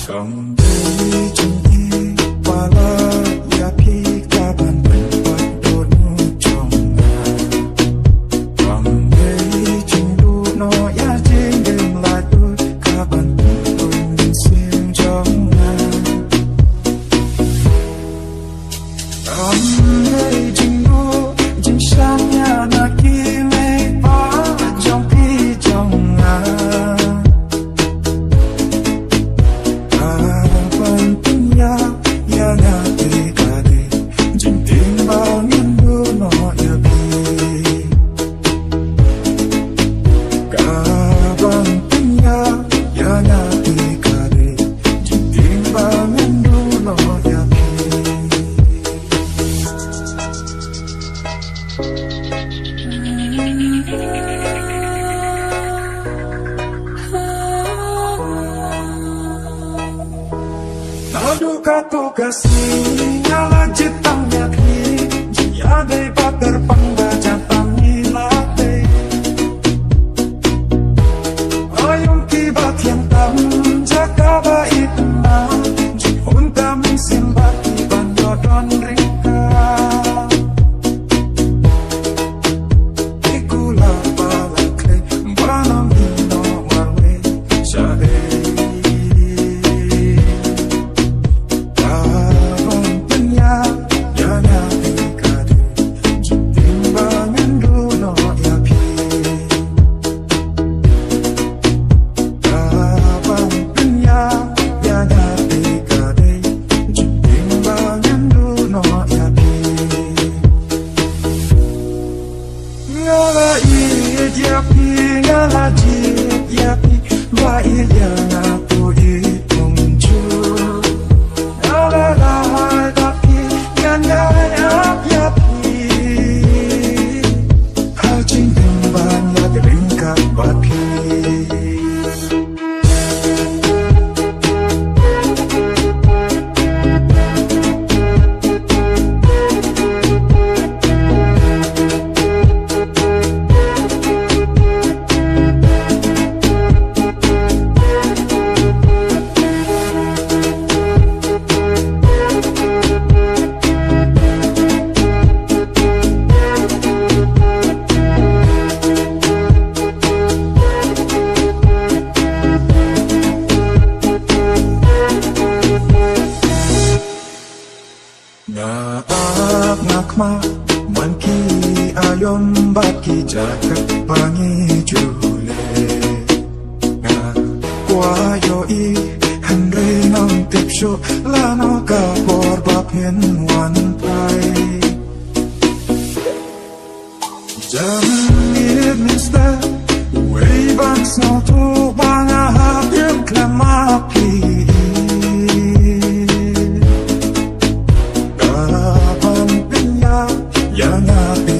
Trong đây trong đi qua la ya phi cả bàn bên bắt đốt trong ngàn. Trong đây trong đu nó ya trên đêm lại đôi cả bàn bên tôi nhìn xuyên trong ngàn. Trong đây trong đu trong sáng nhà na kia mây phá trong khi trong ngàn. Aduh Khasi nyala jitangnya kini Iaid bakar pangbaca tamilate Ayung kibat yang tam jaga baik tenang Jihun kami simbat iban yodon ringka Ikula balakle banam hino wawe syade Ngakma manki ayom baki jagat pangi jule nga kwayo I hanre nang tipsho lano ka borbapin wan pai jamir mister way back snow to banga hapim Khlem Maphi Yang api